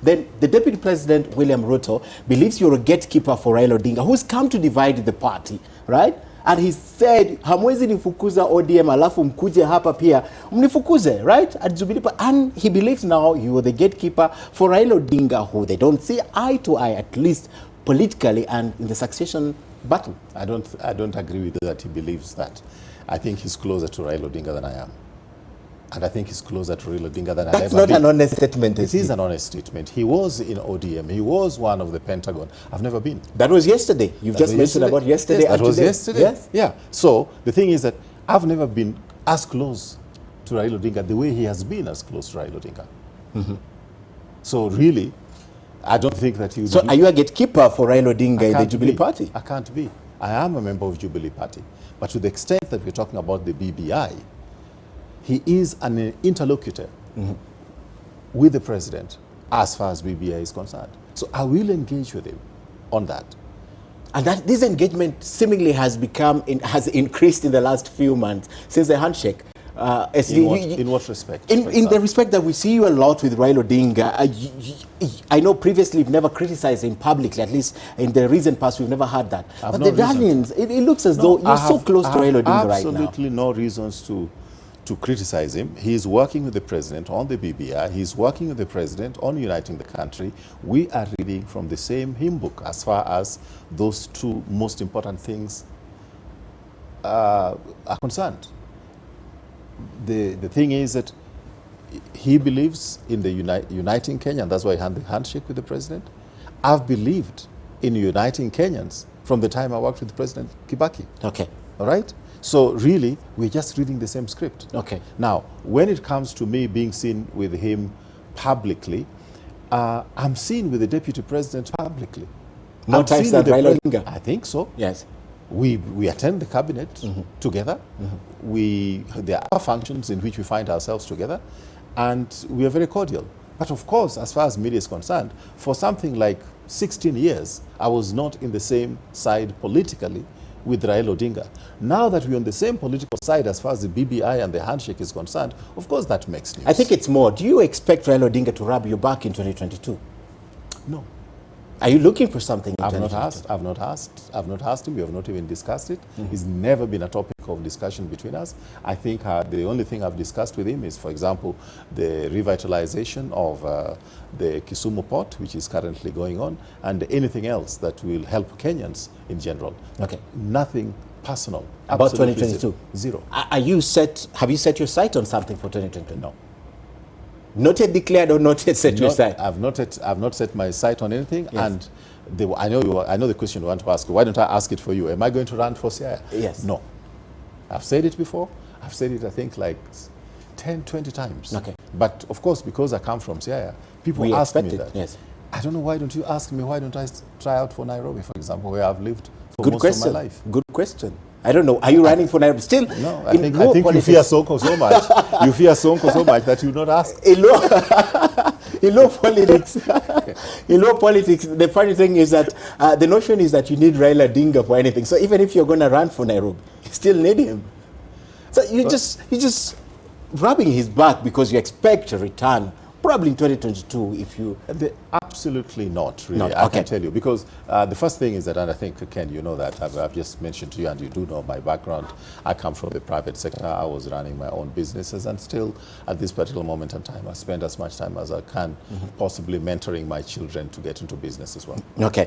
Then the Deputy President, William Ruto, believes you're a gatekeeper for Raila Odinga, who's come to divide the party, right? And he said, hamwezi nifukuza ODM alafu mkuje hapa pia mnifukuze, right? At Jubilee. And he believes now you are the gatekeeper for Raila Odinga, who they don't see eye to eye, at least politically and in the succession battle. I don't agree with that he believes that. I think he's closer to Raila Odinga than I am. And I think he's closer to Raila Odinga than I've ever been. That's not an honest statement. It is an honest statement. He was in ODM. He was one of the Pentagon. I've never been. That was yesterday. You've just mentioned about yesterday. Yes, that was yesterday. Yes. Yeah. So the thing is that I've never been as close to Raila Odinga the way he has been as close to Raila Odinga. Mm-hmm. So really, I don't think that he would. So are you a gatekeeper for Raila Odinga in the Jubilee Party? I can't be. I am a member of Jubilee Party. But to the extent that we're talking about the BBI, he is an interlocutor with the president as far as BBI is concerned. So I will engage with him on that. And that this engagement seemingly has increased in the last few months since the handshake. In what respect? In the respect that we see you a lot with Raila Odinga. I know previously you've never criticized him publicly, at least in the recent past we've never had that. But the Dalians, it looks as though you're so close to Raila Odinga right now. Absolutely no reasons to criticize him. He's working with the president on the BBI. He's working with the president on uniting the country. We are reading from the same hymn book as far as those two most important things are concerned. The thing is that he believes in the uniting Kenya, and that's why he had the handshake with the president. I've believed in uniting Kenyans from the time I worked with President Kibaki. Okay. All right? So really, we're just reading the same script. Okay. Now, when it comes to me being seen with him publicly, I'm seen with the deputy president publicly. More times than Raila Odinga? I think so. Yes. We attend the cabinet together. There are functions in which we find ourselves together, and we are very cordial. But of course, as far as media is concerned, for something like 16 years, I was not in the same side politically with Raila Odinga. Now that we're on the same political side as far as the BBI and the handshake is concerned, of course that makes news. I think it's more. Do you expect Raila Odinga to rub you back in 2022? No. Are you looking for something in I've 2022? I've not asked him. We have not even discussed it. It's never been a topic of discussion between us. I think the only thing I've discussed with him is, for example, the revitalization of the Kisumu port, which is currently going on, and anything else that will help Kenyans in general. Okay. Nothing personal. About Absolutely 2022? Zero. Are you set? Have you set your sight on something for 2022? No. Not yet declared or not yet set your sight? I've not set my sight on anything. Yes. And I know the question you want to ask. Why don't I ask it for you? Am I going to run for CIA? Yes. No. I've said it before. I've said it, I think, like 10, 20 times. Okay. But of course, because I come from CIA, people We ask me expect it, that. yes. I don't know, why don't you ask me, why don't I try out for Nairobi, for example, where I've lived for most of my life? Good question. I don't know. Are you running for Nairobi? Still, no, I think you fear Sonko so much. You fear Sonko so much that you not ask. In law politics, the funny thing is that the notion is that you need Raila Odinga for anything. So even if you're going to run for Nairobi, you still need him. So you're just rubbing his back because you expect a return. Probably in 2022, if you... Absolutely not, really. Not, I okay. can tell you. Because the first thing is that, and I think, Ken, you know that, I've just mentioned to you, and you do know my background. I come from the private sector. I was running my own businesses, and still, at this particular moment in time, I spend as much time as I can, possibly mentoring my children to get into business as well. Okay.